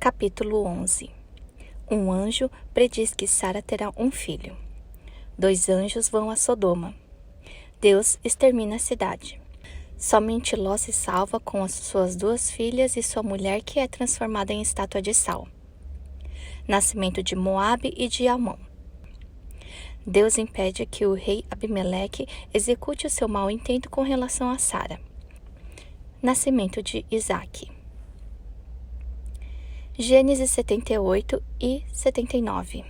Capítulo 11. Um anjo prediz que Sara terá um filho. 2 anjos vão a Sodoma. Deus extermina a cidade. Somente Ló se salva com as suas 2 filhas e sua mulher, que é transformada em estátua de sal. Nascimento de Moabe e de Amon. Deus impede que o rei Abimeleque execute o seu mau intento com relação a Sara. Nascimento de Isaque. Gênesis 78 e 79.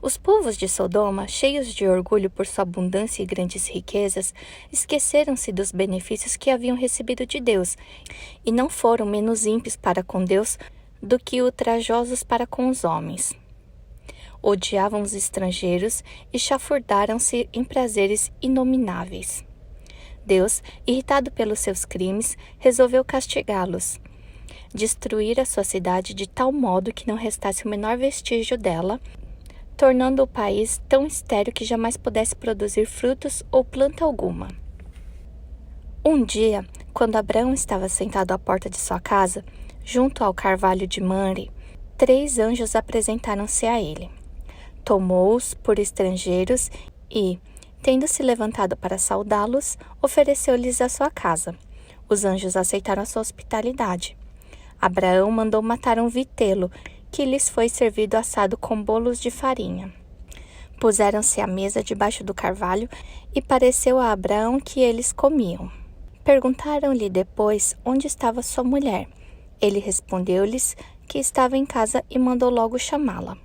Os povos de Sodoma, cheios de orgulho por sua abundância e grandes riquezas, esqueceram-se dos benefícios que haviam recebido de Deus e não foram menos ímpios para com Deus do que ultrajosos para com os homens. Odiavam os estrangeiros e chafurdaram-se em prazeres inomináveis. Deus, irritado pelos seus crimes, resolveu castigá-los, destruir a sua cidade de tal modo que não restasse o menor vestígio dela, tornando o país tão estéril que jamais pudesse produzir frutos ou planta alguma. Um dia, quando Abraão estava sentado à porta de sua casa, junto ao carvalho de Mamre, 3 anjos apresentaram-se a ele. Tomou-os por estrangeiros e, tendo se levantado para saudá-los, ofereceu-lhes a sua casa. Os anjos aceitaram a sua hospitalidade. Abraão mandou matar um vitelo, que lhes foi servido assado com bolos de farinha. Puseram-se à mesa debaixo do carvalho, e pareceu a Abraão que eles comiam. Perguntaram-lhe depois onde estava sua mulher. Ele respondeu-lhes que estava em casa e mandou logo chamá-la.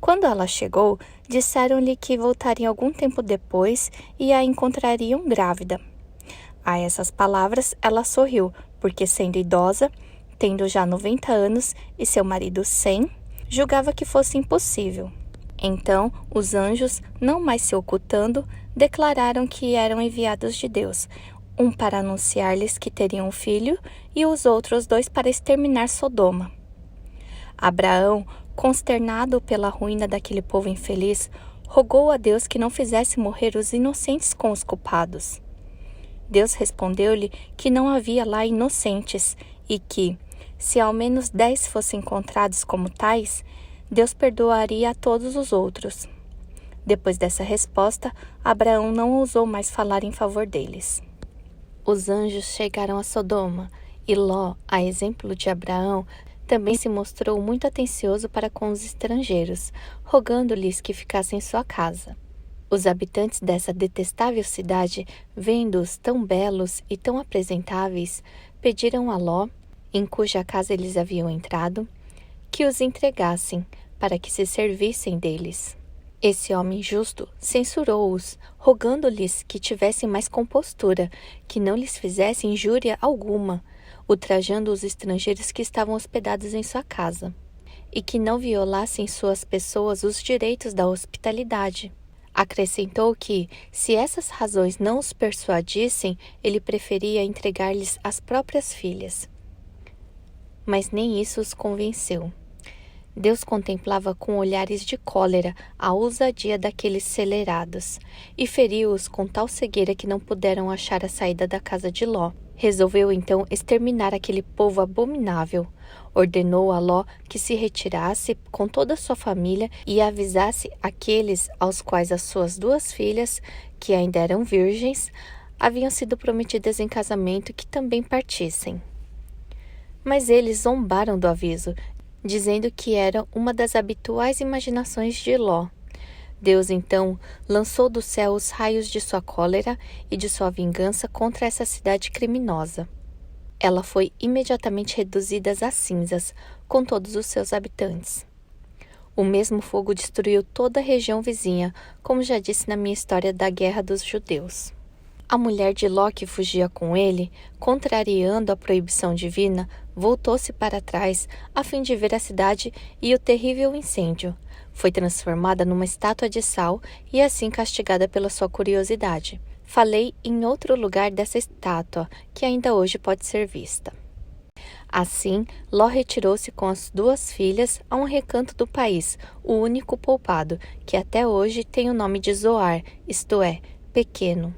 Quando ela chegou, disseram-lhe que voltariam algum tempo depois e a encontrariam grávida. A essas palavras ela sorriu, porque, sendo idosa, tendo já 90 anos e seu marido 100, julgava que fosse impossível. Então, os anjos, não mais se ocultando, declararam que eram enviados de Deus, um para anunciar-lhes que teriam um filho e os outros 2 para exterminar Sodoma. Abraão, consternado pela ruína daquele povo infeliz, rogou a Deus que não fizesse morrer os inocentes com os culpados. Deus respondeu-lhe que não havia lá inocentes e que, se ao menos 10 fossem encontrados como tais, Deus perdoaria a todos os outros. Depois dessa resposta, Abraão não ousou mais falar em favor deles. Os anjos chegaram a Sodoma, e Ló, a exemplo de Abraão, também se mostrou muito atencioso para com os estrangeiros, rogando-lhes que ficassem em sua casa. Os habitantes dessa detestável cidade, vendo-os tão belos e tão apresentáveis, pediram a Ló, em cuja casa eles haviam entrado, que os entregassem, para que se servissem deles. Esse homem justo censurou-os, rogando-lhes que tivessem mais compostura, que não lhes fizessem injúria alguma, ultrajando os estrangeiros que estavam hospedados em sua casa, e que não violassem suas pessoas os direitos da hospitalidade. Acrescentou que, se essas razões não os persuadissem, ele preferia entregar-lhes as próprias filhas. Mas nem isso os convenceu. Deus contemplava com olhares de cólera a ousadia daqueles celerados, e feriu-os com tal cegueira que não puderam achar a saída da casa de Ló. Resolveu então exterminar aquele povo abominável. Ordenou a Ló que se retirasse com toda a sua família e avisasse aqueles aos quais as suas 2 filhas, que ainda eram virgens, haviam sido prometidas em casamento, que também partissem. Mas eles zombaram do aviso, dizendo que era uma das habituais imaginações de Ló. Deus, então, lançou do céu os raios de sua cólera e de sua vingança contra essa cidade criminosa. Ela foi imediatamente reduzida a cinzas, com todos os seus habitantes. O mesmo fogo destruiu toda a região vizinha, como já disse na minha história da Guerra dos Judeus. A mulher de Ló, que fugia com ele, contrariando a proibição divina, voltou-se para trás a fim de ver a cidade e o terrível incêndio. Foi transformada numa estátua de sal e assim castigada pela sua curiosidade. Falei em outro lugar dessa estátua, que ainda hoje pode ser vista. Assim, Ló retirou-se com as 2 filhas a um recanto do país, o único poupado, que até hoje tem o nome de Zoar, isto é, pequeno.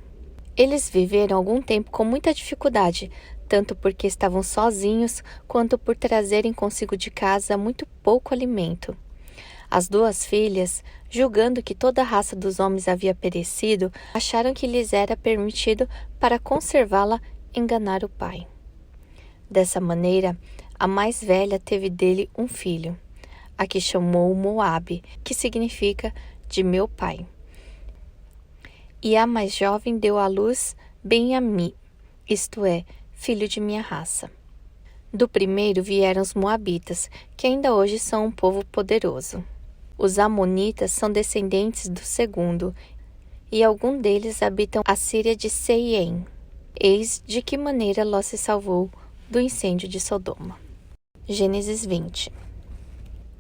Eles viveram algum tempo com muita dificuldade, tanto porque estavam sozinhos, quanto por trazerem consigo de casa muito pouco alimento. As duas filhas, julgando que toda a raça dos homens havia perecido, acharam que lhes era permitido, para conservá-la, enganar o pai. Dessa maneira, a mais velha teve dele um filho, a que chamou Moabe, que significa de meu pai. E a mais jovem deu à luz Ben-Ami, isto é, filho de minha raça. Do primeiro vieram os Moabitas, que ainda hoje são um povo poderoso. Os Amonitas são descendentes do segundo, e alguns deles habitam a Síria de Seiem. Eis de que maneira Ló se salvou do incêndio de Sodoma. Gênesis 20.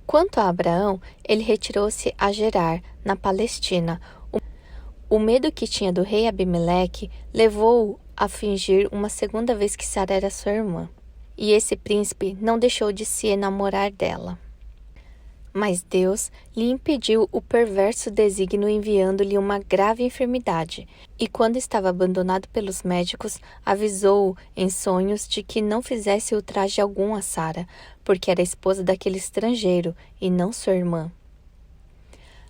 Quanto a Abraão, ele retirou-se a Gerar, na Palestina. O medo que tinha do rei Abimeleque levou-o a fingir uma segunda vez que Sara era sua irmã. E esse príncipe não deixou de se enamorar dela. Mas Deus lhe impediu o perverso desígnio, enviando-lhe uma grave enfermidade, e quando estava abandonado pelos médicos, avisou-o em sonhos de que não fizesse ultraje algum a Sara, porque era esposa daquele estrangeiro, e não sua irmã.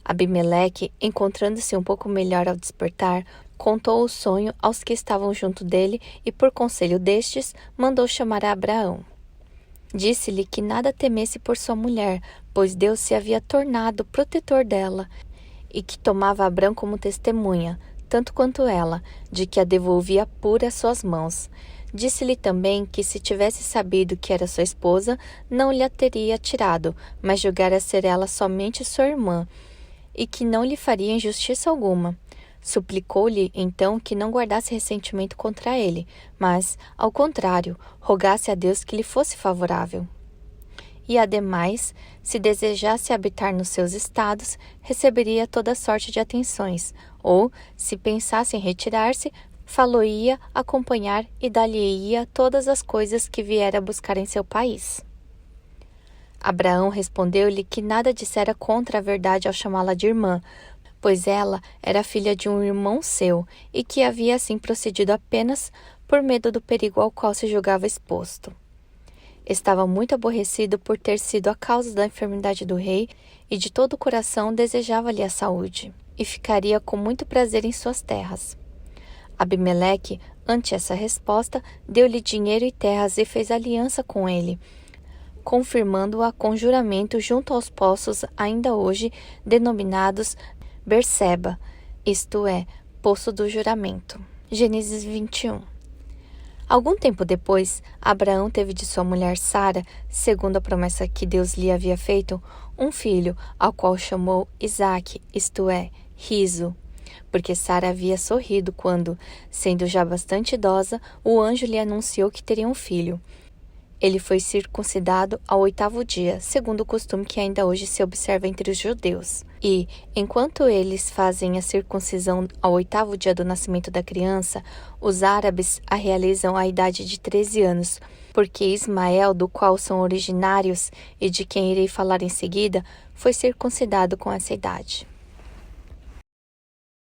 Abimeleque, encontrando-se um pouco melhor ao despertar, contou o sonho aos que estavam junto dele, e por conselho destes, mandou chamar a Abraão. Disse-lhe que nada temesse por sua mulher, pois Deus se havia tornado protetor dela, e que tomava Abrão como testemunha, tanto quanto ela, de que a devolvia pura às suas mãos. Disse-lhe também que, se tivesse sabido que era sua esposa, não lhe a teria tirado, mas julgara ser ela somente sua irmã, e que não lhe faria injustiça alguma. Suplicou-lhe, então, que não guardasse ressentimento contra ele, mas, ao contrário, rogasse a Deus que lhe fosse favorável. E, ademais, se desejasse habitar nos seus estados, receberia toda sorte de atenções, ou, se pensasse em retirar-se, falo-ia acompanhar e dar-lhe-ia todas as coisas que viera buscar em seu país. Abraão respondeu-lhe que nada dissera contra a verdade ao chamá-la de irmã, pois ela era filha de um irmão seu, e que havia assim procedido apenas por medo do perigo ao qual se julgava exposto. Estava muito aborrecido por ter sido a causa da enfermidade do rei, e de todo o coração desejava-lhe a saúde, e ficaria com muito prazer em suas terras. Abimeleque, ante essa resposta, deu-lhe dinheiro e terras e fez aliança com ele, confirmando-a com juramento junto aos poços ainda hoje denominados Berseba, isto é, Poço do Juramento. Gênesis 21. Algum tempo depois, Abraão teve de sua mulher Sara, segundo a promessa que Deus lhe havia feito, um filho, ao qual chamou Isaque, isto é, riso, porque Sara havia sorrido quando, sendo já bastante idosa, o anjo lhe anunciou que teria um filho. Ele foi circuncidado ao 8º dia, segundo o costume que ainda hoje se observa entre os judeus. E, enquanto eles fazem a circuncisão ao 8º dia do nascimento da criança, os árabes a realizam à idade de 13 anos, porque Ismael, do qual são originários e de quem irei falar em seguida, foi circuncidado com essa idade.